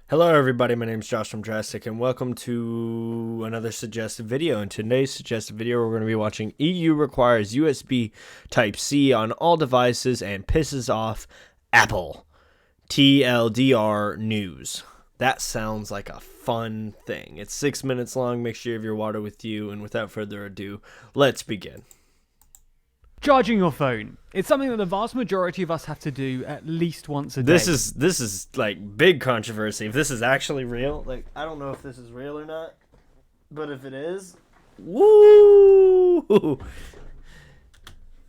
Hello everybody, my name is Josh from Drastic and welcome to another suggested video. In today's suggested video, we're going to be watching EU requires USB Type-C on all devices and pisses off Apple. TLDR news. That sounds like a fun thing. It's 6 minutes long, make sure you have your water with you, and without further ado, let's begin. Charging your phone. It's something that the vast majority of us have to do at least once a day. This is like big controversy. If this is actually real, like I don't know if this is real or not, but if it is, woo!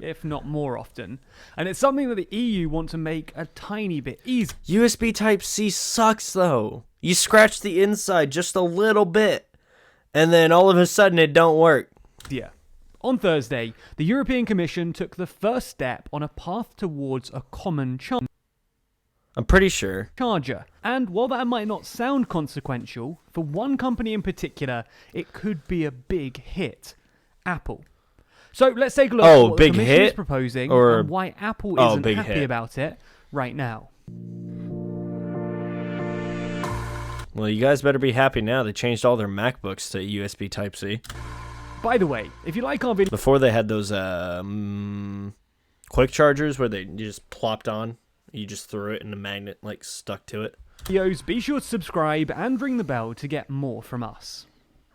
If not more often. And it's something that the EU want to make a tiny bit easier. USB Type-C sucks though. You scratch the inside just a little bit, and then all of a sudden it don't work. Yeah. On Thursday, the European Commission took the first step on a path towards a common I'm pretty sure. charger. And while that might not sound consequential, for one company in particular, it could be a big hit. Apple. So let's take a look at what the Commission is proposing and why Apple isn't happy about it right now. Well, you guys better be happy now. They changed all their MacBooks to USB Type-C. By the way, if you like our video... Before they had those quick chargers where you just plopped on. You just threw it and the magnet like stuck to it. Videos, be sure to subscribe and ring the bell to get more from us.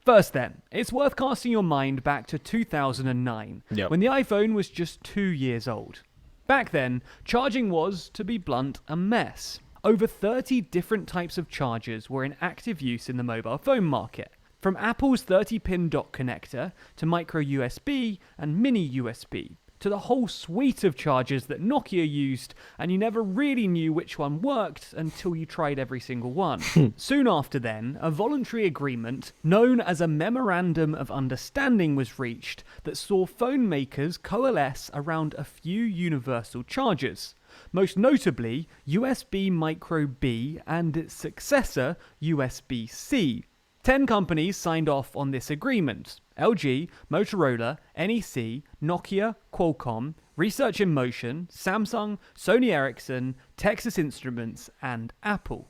First then, it's worth casting your mind back to 2009, when the iPhone was just 2 years old. Back then, charging was, to be blunt, a mess. Over 30 different types of chargers were in active use in the mobile phone market. From Apple's 30-pin dock connector, to micro USB and mini USB, to the whole suite of chargers that Nokia used, and you never really knew which one worked until you tried every single one. Soon after then, a voluntary agreement, known as a Memorandum of Understanding, was reached that saw phone makers coalesce around a few universal chargers. Most notably, USB Micro B and its successor, USB-C. 10 companies signed off on this agreement: LG, Motorola, NEC, Nokia, Qualcomm, Research in Motion, Samsung, Sony Ericsson, Texas Instruments, and Apple.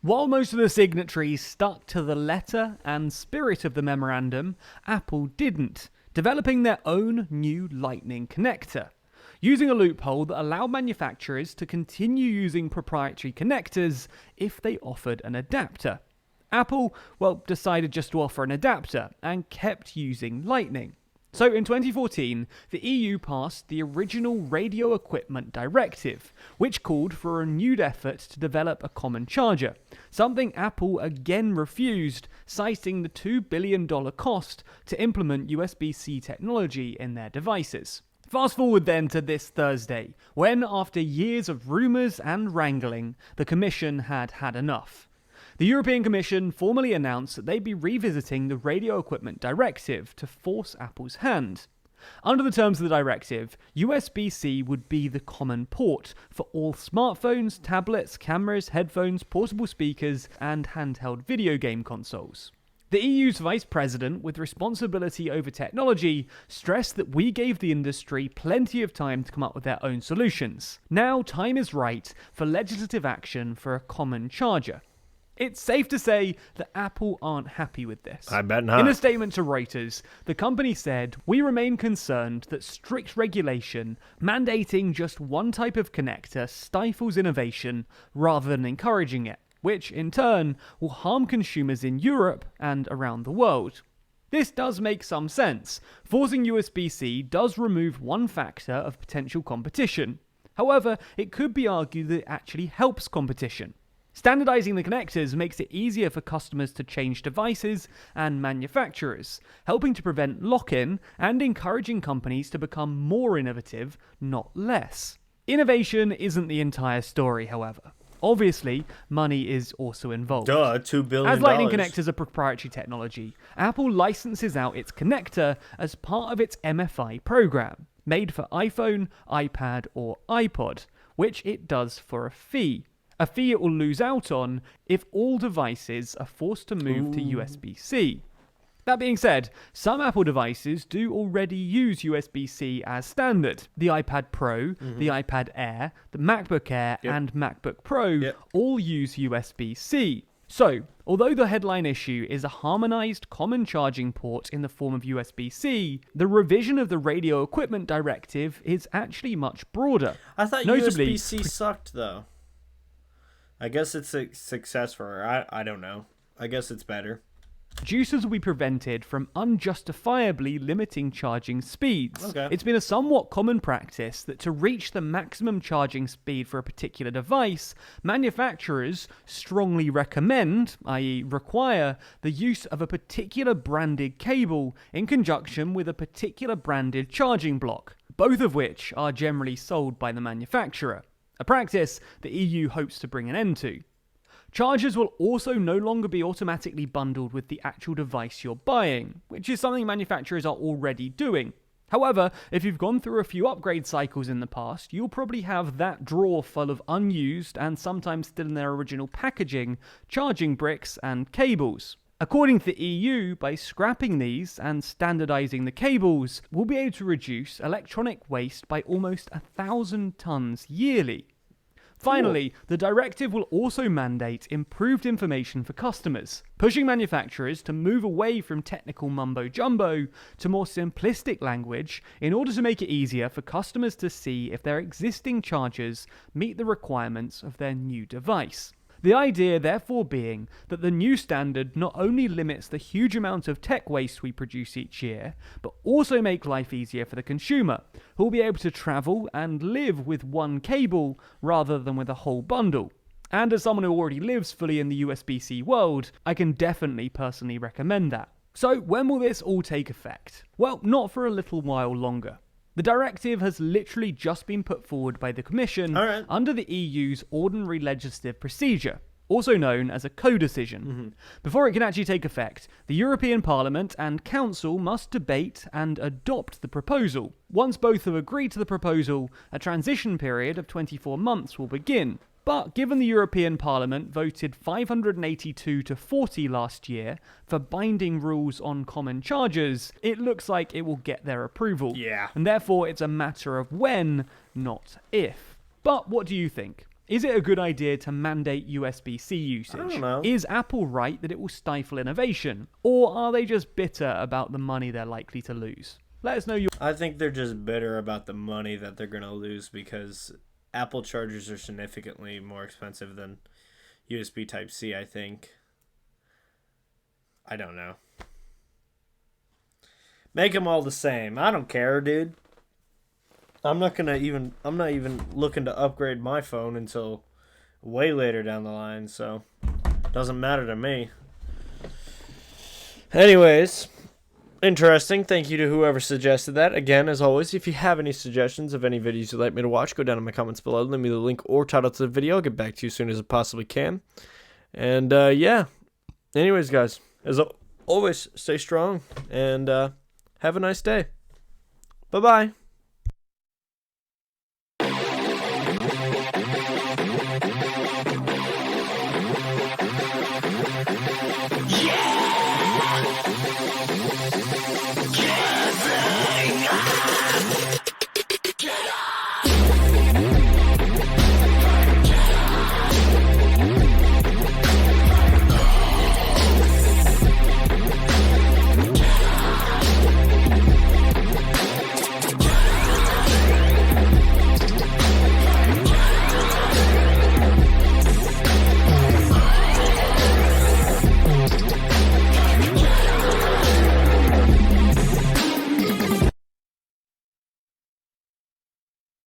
While most of the signatories stuck to the letter and spirit of the memorandum, Apple didn't, developing their own new Lightning connector, using a loophole that allowed manufacturers to continue using proprietary connectors if they offered an adapter. Apple, decided just to offer an adapter and kept using Lightning. So in 2014, the EU passed the original Radio Equipment Directive, which called for a renewed effort to develop a common charger, something Apple again refused, citing the $2 billion cost to implement USB-C technology in their devices. Fast forward then to this Thursday, when after years of rumours and wrangling, the Commission had had enough. The European Commission formally announced that they'd be revisiting the Radio Equipment Directive to force Apple's hand. Under the terms of the directive, USB-C would be the common port for all smartphones, tablets, cameras, headphones, portable speakers, and handheld video game consoles. The EU's Vice President with responsibility over technology stressed that we gave the industry plenty of time to come up with their own solutions. Now time is right for legislative action for a common charger. It's safe to say that Apple aren't happy with this. I bet not. In a statement to Reuters, the company said, "We remain concerned that strict regulation mandating just one type of connector stifles innovation rather than encouraging it, which in turn will harm consumers in Europe and around the world." This does make some sense. Forcing USB-C does remove one factor of potential competition. However, it could be argued that it actually helps competition. Standardizing the connectors makes it easier for customers to change devices and manufacturers, helping to prevent lock-in and encouraging companies to become more innovative, not less. Innovation isn't the entire story, however. Obviously, money is also involved. $2 billion. As Lightning connectors are proprietary technology, Apple licenses out its connector as part of its MFI program, made for iPhone, iPad, or iPod, which it does for a fee. A fee it will lose out on if all devices are forced to move to USB-C. That being said, some Apple devices do already use USB-C as standard. The iPad Pro, the iPad Air, the MacBook Air, and MacBook Pro all use USB-C. So, although the headline issue is a harmonized common charging port in the form of USB-C, the revision of the Radio Equipment Directive is actually much broader. I thought USB-C sucked, though. I guess it's a success for her. I don't know. I guess it's better. Producers will be prevented from unjustifiably limiting charging speeds. Okay. It's been a somewhat common practice that to reach the maximum charging speed for a particular device, manufacturers strongly recommend, i.e. require, the use of a particular branded cable in conjunction with a particular branded charging block, both of which are generally sold by the manufacturer, a practice the EU hopes to bring an end to. Chargers will also no longer be automatically bundled with the actual device you're buying, which is something manufacturers are already doing. However, if you've gone through a few upgrade cycles in the past, you'll probably have that drawer full of unused and sometimes still in their original packaging, charging bricks and cables. According to the EU, by scrapping these and standardizing the cables, we'll be able to reduce electronic waste by almost 1,000 tons yearly. Finally, the directive will also mandate improved information for customers, pushing manufacturers to move away from technical mumbo-jumbo to more simplistic language in order to make it easier for customers to see if their existing chargers meet the requirements of their new device. The idea therefore being that the new standard not only limits the huge amount of tech waste we produce each year, but also make life easier for the consumer, who will be able to travel and live with one cable rather than with a whole bundle. And as someone who already lives fully in the USB-C world, I can definitely personally recommend that. So when will this all take effect? Well, not for a little while longer. The directive has literally just been put forward by the Commission under the EU's ordinary legislative procedure, also known as a co-decision. Before it can actually take effect, the European Parliament and Council must debate and adopt the proposal. Once both have agreed to the proposal, a transition period of 24 months will begin. But given the European Parliament voted 582 to 40 last year for binding rules on common chargers, it looks like it will get their approval. Yeah. And therefore it's a matter of when, not if. But what do you think? Is it a good idea to mandate USB-C usage? I don't know. Is Apple right that it will stifle innovation? Or are they just bitter about the money they're likely to lose? Let us know your... I think they're just bitter about the money that they're going to lose because Apple chargers are significantly more expensive than USB Type-C, I think. I don't know. Make them all the same. I don't care, dude. I'm not even looking to upgrade my phone until way later down the line, so it doesn't matter to me. Anyways, interesting. Thank you to whoever suggested that. Again, as always, if you have any suggestions of any videos you'd like me to watch, go down in my comments below. Leave me the link or title to the video. I'll get back to you as soon as I possibly can. And, yeah. Anyways, guys, as always, stay strong and have a nice day. Bye-bye.